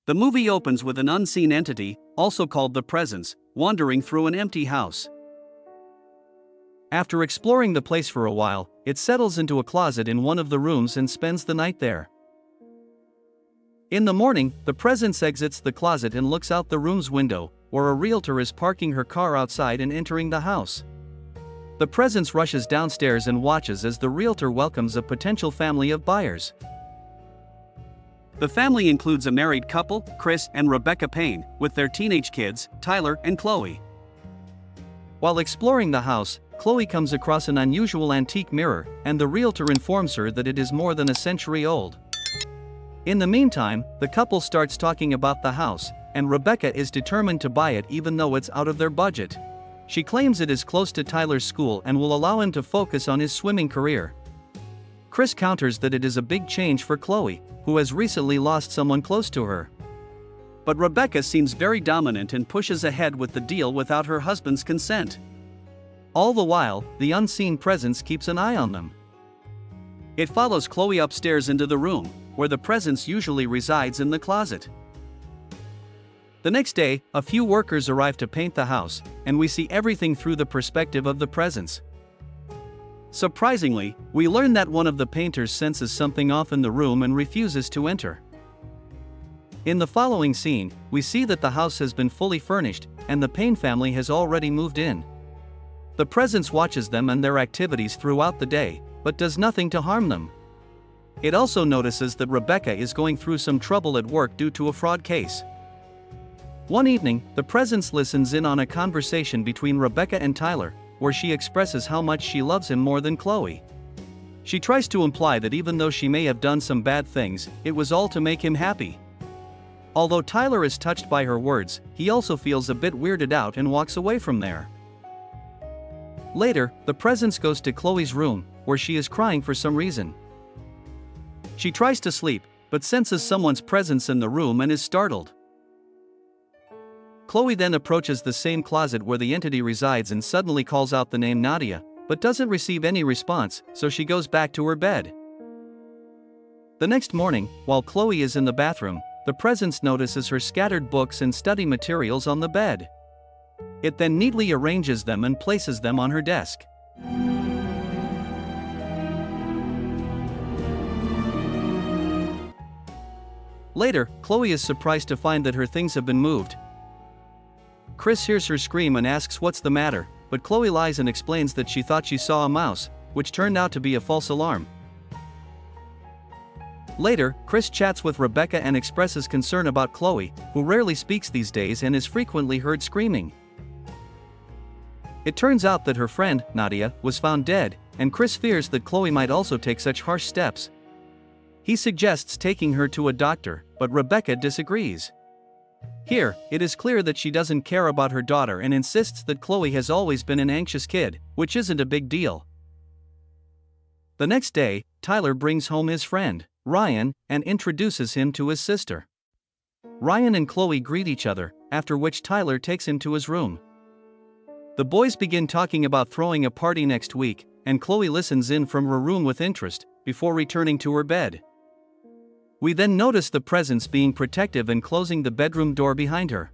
The movie opens with an unseen entity, also called the Presence, wandering through an empty house. After exploring the place for a while, it settles into a closet in one of the rooms and spends the night there. In the morning, the Presence exits the closet and looks out the room's window, where a realtor is parking her car outside and entering the house. The Presence rushes downstairs and watches as the realtor welcomes a potential family of buyers. The family includes a married couple, Chris and Rebecca Payne, with their teenage kids, Tyler and Chloe. While exploring the house, Chloe comes across an unusual antique mirror, and the realtor informs her that it is more than a century old. In the meantime, the couple starts talking about the house, and Rebecca is determined to buy it even though it's out of their budget. She claims it is close to Tyler's school and will allow him to focus on his swimming career. Chris counters that it is a big change for Chloe, who has recently lost someone close to her. But Rebecca seems very dominant and pushes ahead with the deal without her husband's consent. All the while, the unseen Presence keeps an eye on them. It follows Chloe upstairs into the room, where the Presence usually resides in the closet. The next day, a few workers arrive to paint the house, and we see everything through the perspective of the Presence. Surprisingly, we learn that one of the painters senses something off in the room and refuses to enter. In the following scene, we see that the house has been fully furnished, and the Payne family has already moved in. The Presence watches them and their activities throughout the day, but does nothing to harm them. It also notices that Rebecca is going through some trouble at work due to a fraud case. One evening, the Presence listens in on a conversation between Rebecca and Tyler, where she expresses how much she loves him more than Chloe. She tries to imply that even though she may have done some bad things, it was all to make him happy. Although Tyler is touched by her words, he also feels a bit weirded out and walks away from there. Later, the Presence goes to Chloe's room, where she is crying for some reason. She tries to sleep, but senses someone's presence in the room and is startled. Chloe then approaches the same closet where the entity resides and suddenly calls out the name Nadia, but doesn't receive any response, so she goes back to her bed. The next morning, while Chloe is in the bathroom, the Presence notices her scattered books and study materials on the bed. It then neatly arranges them and places them on her desk. Later, Chloe is surprised to find that her things have been moved. Chris hears her scream and asks what's the matter, but Chloe lies and explains that she thought she saw a mouse, which turned out to be a false alarm. Later, Chris chats with Rebecca and expresses concern about Chloe, who rarely speaks these days and is frequently heard screaming. It turns out that her friend, Nadia, was found dead, and Chris fears that Chloe might also take such harsh steps. He suggests taking her to a doctor, but Rebecca disagrees. Here, it is clear that she doesn't care about her daughter and insists that Chloe has always been an anxious kid, which isn't a big deal. The next day, Tyler brings home his friend, Ryan, and introduces him to his sister. Ryan and Chloe greet each other, after which Tyler takes him to his room. The boys begin talking about throwing a party next week, and Chloe listens in from her room with interest, before returning to her bed. We then notice the Presence being protective and closing the bedroom door behind her.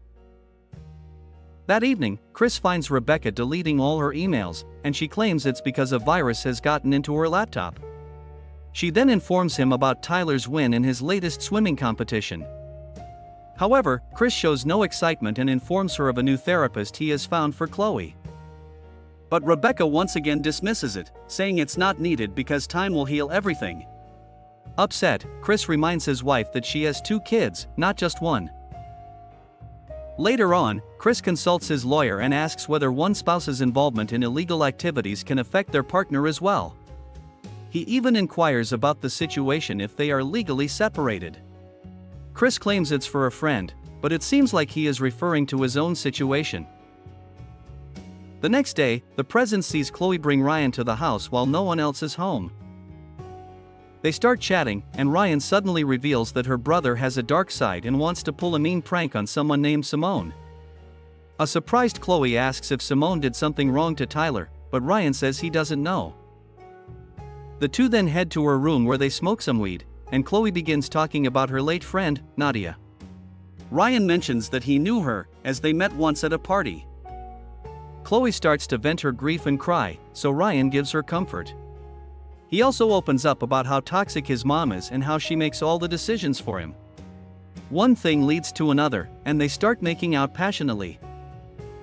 That evening, Chris finds Rebecca deleting all her emails, and she claims it's because a virus has gotten into her laptop. She then informs him about Tyler's win in his latest swimming competition. However, Chris shows no excitement and informs her of a new therapist he has found for Chloe. But Rebecca once again dismisses it, saying it's not needed because time will heal everything. Upset, Chris reminds his wife that she has 2 kids, not just one. Later on, Chris consults his lawyer and asks whether one spouse's involvement in illegal activities can affect their partner as well. He even inquires about the situation if they are legally separated. Chris claims it's for a friend, but it seems like he is referring to his own situation. The next day, the Presence sees Chloe bring Ryan to the house while no one else is home. They start chatting, and Ryan suddenly reveals that her brother has a dark side and wants to pull a mean prank on someone named Simone. A surprised Chloe asks if Simone did something wrong to Tyler, but Ryan says he doesn't know. The two then head to her room where they smoke some weed, and Chloe begins talking about her late friend, Nadia. Ryan mentions that he knew her, as they met once at a party. Chloe starts to vent her grief and cry, so Ryan gives her comfort. He also opens up about how toxic his mom is and how she makes all the decisions for him. One thing leads to another, and they start making out passionately.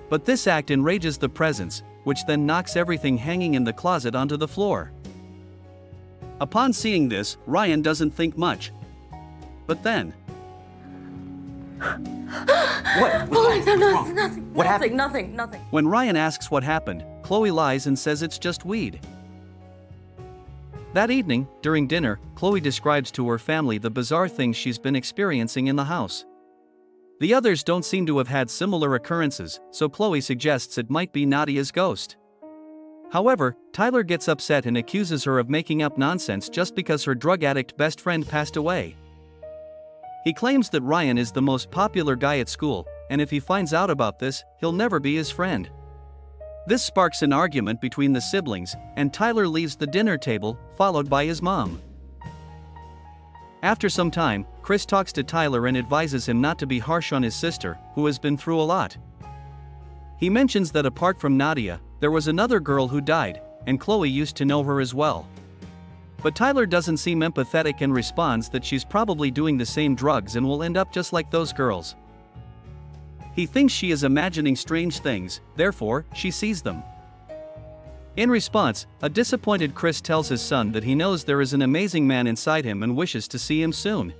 But this act enrages the presence, which then knocks everything hanging in the closet onto the floor. Upon seeing this, Ryan doesn't think much. But then... What? Nothing. What happened? Nothing. When Ryan asks what happened, Chloe lies and says it's just weed. That evening, during dinner, Chloe describes to her family the bizarre things she's been experiencing in the house. The others don't seem to have had similar occurrences, so Chloe suggests it might be Nadia's ghost. However, Tyler gets upset and accuses her of making up nonsense just because her drug addict best friend passed away. He claims that Ryan is the most popular guy at school, and if he finds out about this, he'll never be his friend. This sparks an argument between the siblings, and Tyler leaves the dinner table, followed by his mom. After some time, Chris talks to Tyler and advises him not to be harsh on his sister, who has been through a lot. He mentions that apart from Nadia, there was another girl who died, and Chloe used to know her as well. But Tyler doesn't seem empathetic and responds that she's probably doing the same drugs and will end up just like those girls. He thinks she is imagining strange things, therefore, she sees them. In response, a disappointed Chris tells his son that he knows there is an amazing man inside him and wishes to see him soon.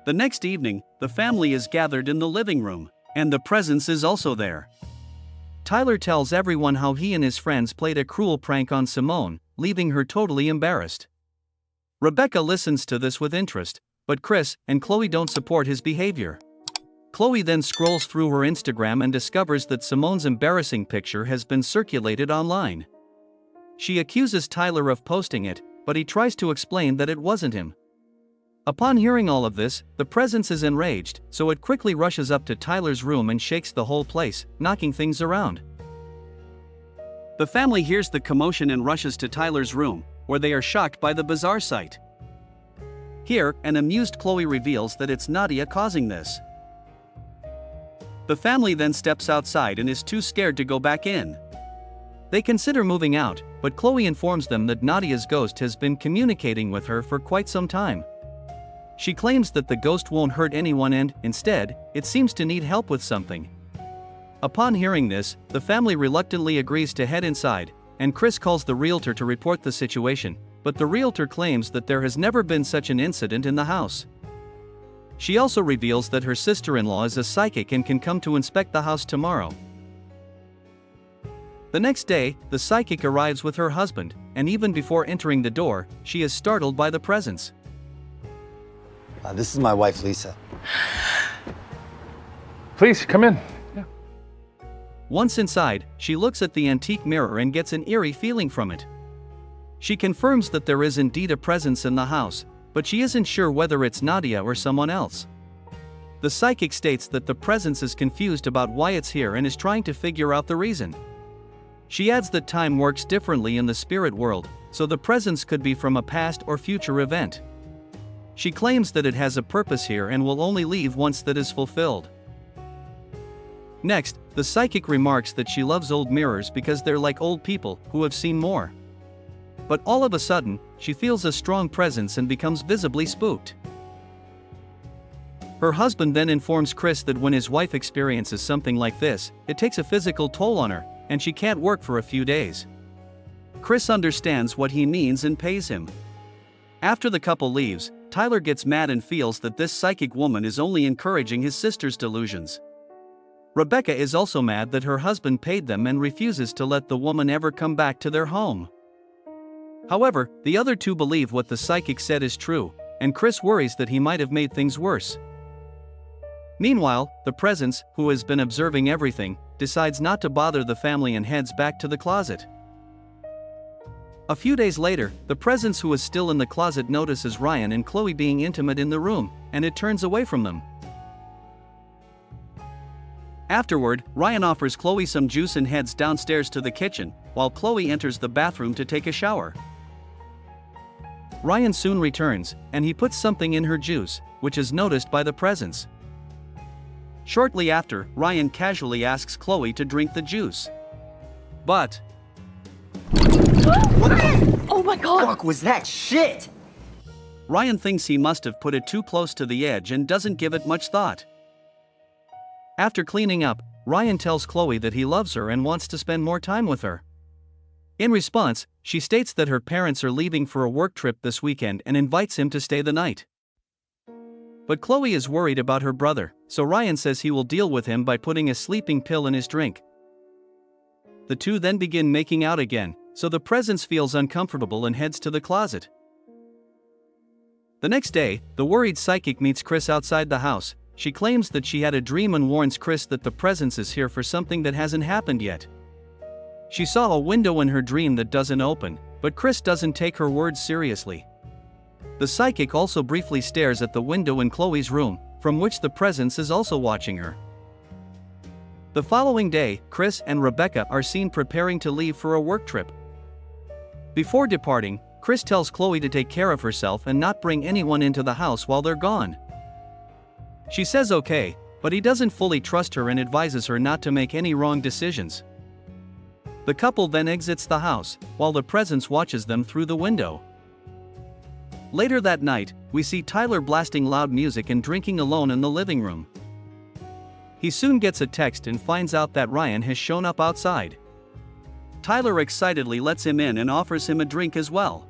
The next evening, the family is gathered in the living room, and the presence is also there. Tyler tells everyone how he and his friends played a cruel prank on Simone, leaving her totally embarrassed. Rebecca listens to this with interest, but Chris and Chloe don't support his behavior. Chloe then scrolls through her Instagram and discovers that Simone's embarrassing picture has been circulated online. She accuses Tyler of posting it, but he tries to explain that it wasn't him. Upon hearing all of this, the presence is enraged, so it quickly rushes up to Tyler's room and shakes the whole place, knocking things around. The family hears the commotion and rushes to Tyler's room, where they are shocked by the bizarre sight. Here, an amused Chloe reveals that it's Nadia causing this. The family then steps outside and is too scared to go back in. They consider moving out, but Chloe informs them that Nadia's ghost has been communicating with her for quite some time. She claims that the ghost won't hurt anyone and, instead, it seems to need help with something. Upon hearing this, the family reluctantly agrees to head inside, and Chris calls the realtor to report the situation, but the realtor claims that there has never been such an incident in the house. She also reveals that her sister-in-law is a psychic and can come to inspect the house tomorrow. The next day, the psychic arrives with her husband, and even before entering the door, she is startled by the presence. This is my wife, Lisa. Please, come in. Yeah. Once inside, she looks at the antique mirror and gets an eerie feeling from it. She confirms that there is indeed a presence in the house, but she isn't sure whether it's Nadia or someone else. The psychic states that the presence is confused about why it's here and is trying to figure out the reason. She adds that time works differently in the spirit world, so the presence could be from a past or future event. She claims that it has a purpose here and will only leave once that is fulfilled. Next, the psychic remarks that she loves old mirrors because they're like old people who have seen more. But all of a sudden, she feels a strong presence and becomes visibly spooked. Her husband then informs Chris that when his wife experiences something like this, it takes a physical toll on her, and she can't work for a few days. Chris understands what he means and pays him. After the couple leaves, Tyler gets mad and feels that this psychic woman is only encouraging his sister's delusions. Rebecca is also mad that her husband paid them and refuses to let the woman ever come back to their home. However, the other two believe what the psychic said is true, and Chris worries that he might have made things worse. Meanwhile, the presence, who has been observing everything, decides not to bother the family and heads back to the closet. A few days later, the presence who is still in the closet notices Ryan and Chloe being intimate in the room, and it turns away from them. Afterward, Ryan offers Chloe some juice and heads downstairs to the kitchen, while Chloe enters the bathroom to take a shower. Ryan soon returns, and he puts something in her juice, which is noticed by the presence. Shortly after, Ryan casually asks Chloe to drink the juice. But What the Oh my god! fuck was that shit? Ryan thinks he must have put it too close to the edge and doesn't give it much thought. After cleaning up, Ryan tells Chloe that he loves her and wants to spend more time with her. In response, she states that her parents are leaving for a work trip this weekend and invites him to stay the night. But Chloe is worried about her brother, so Ryan says he will deal with him by putting a sleeping pill in his drink. The two then begin making out again, so the presence feels uncomfortable and heads to the closet. The next day, the worried psychic meets Chris outside the house. She claims that she had a dream and warns Chris that the presence is here for something that hasn't happened yet. She saw a window in her dream that doesn't open, but Chris doesn't take her words seriously. The psychic also briefly stares at the window in Chloe's room, from which the presence is also watching her. The following day, Chris and Rebecca are seen preparing to leave for a work trip. Before departing, Chris tells Chloe to take care of herself and not bring anyone into the house while they're gone. She says okay, but he doesn't fully trust her and advises her not to make any wrong decisions. The couple then exits the house, while the presence watches them through the window. Later that night, we see Tyler blasting loud music and drinking alone in the living room. He soon gets a text and finds out that Ryan has shown up outside. Tyler excitedly lets him in and offers him a drink as well.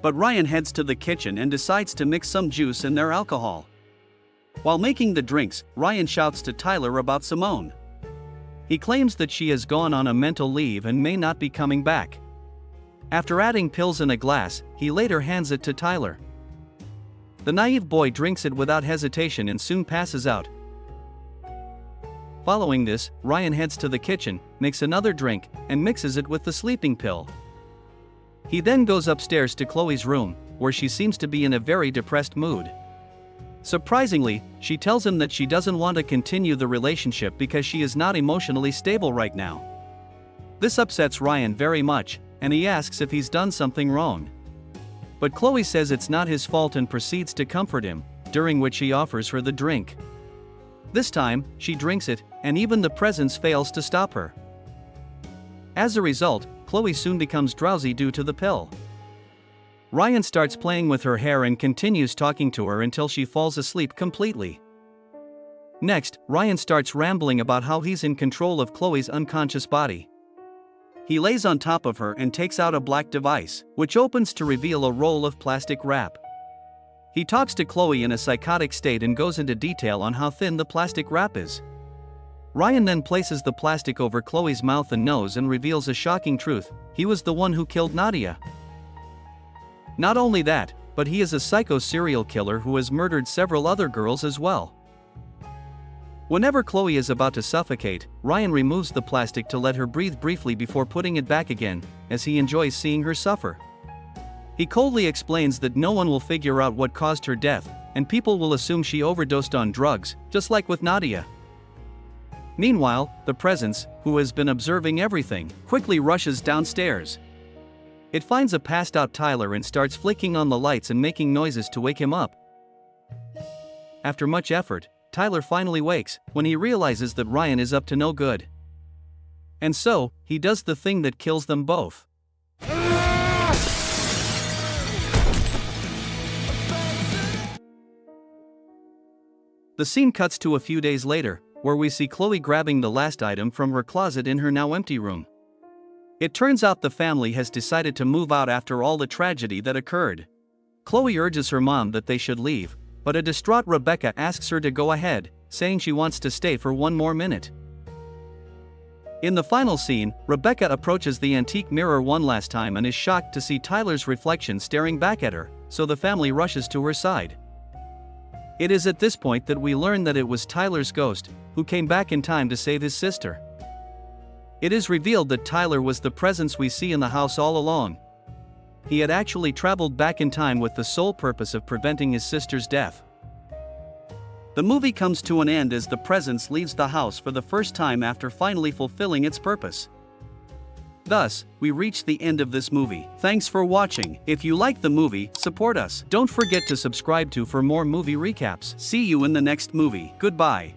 But Ryan heads to the kitchen and decides to mix some juice in their alcohol. While making the drinks, Ryan shouts to Tyler about Simone. He claims that she has gone on a mental leave and may not be coming back. After adding pills in a glass, he later hands it to Tyler. The naive boy drinks it without hesitation and soon passes out. Following this, Ryan heads to the kitchen, makes another drink, and mixes it with the sleeping pill. He then goes upstairs to Chloe's room, where she seems to be in a very depressed mood. Surprisingly, she tells him that she doesn't want to continue the relationship because she is not emotionally stable right now. This upsets Ryan very much, and he asks if he's done something wrong. But Chloe says it's not his fault and proceeds to comfort him, during which he offers her the drink. This time, she drinks it, and even the presence fails to stop her. As a result, Chloe soon becomes drowsy due to the pill. Ryan starts playing with her hair and continues talking to her until she falls asleep completely. Next, Ryan starts rambling about how he's in control of Chloe's unconscious body. He lays on top of her and takes out a black device, which opens to reveal a roll of plastic wrap. He talks to Chloe in a psychotic state and goes into detail on how thin the plastic wrap is. Ryan then places the plastic over Chloe's mouth and nose and reveals a shocking truth: he was the one who killed Nadia. Not only that, but he is a psycho serial killer who has murdered several other girls as well. Whenever Chloe is about to suffocate, Ryan removes the plastic to let her breathe briefly before putting it back again, as he enjoys seeing her suffer. He coldly explains that no one will figure out what caused her death, and people will assume she overdosed on drugs, just like with Nadia. Meanwhile, the presence, who has been observing everything, quickly rushes downstairs. It finds a passed-out Tyler and starts flicking on the lights and making noises to wake him up. After much effort, Tyler finally wakes, when he realizes that Ryan is up to no good. And so, he does the thing that kills them both. The scene cuts to a few days later, where we see Chloe grabbing the last item from her closet in her now empty room. It turns out the family has decided to move out after all the tragedy that occurred. Chloe urges her mom that they should leave, but a distraught Rebecca asks her to go ahead, saying she wants to stay for one more minute. In the final scene, Rebecca approaches the antique mirror one last time and is shocked to see Tyler's reflection staring back at her, so the family rushes to her side. It is at this point that we learn that it was Tyler's ghost, who came back in time to save his sister. It is revealed that Tyler was the presence we see in the house all along. He had actually traveled back in time with the sole purpose of preventing his sister's death. The movie comes to an end as the presence leaves the house for the first time after finally fulfilling its purpose. Thus, we reached the end of this movie. Thanks for watching. If you like the movie, support us. Don't forget to subscribe for more movie recaps. See you in the next movie. Goodbye.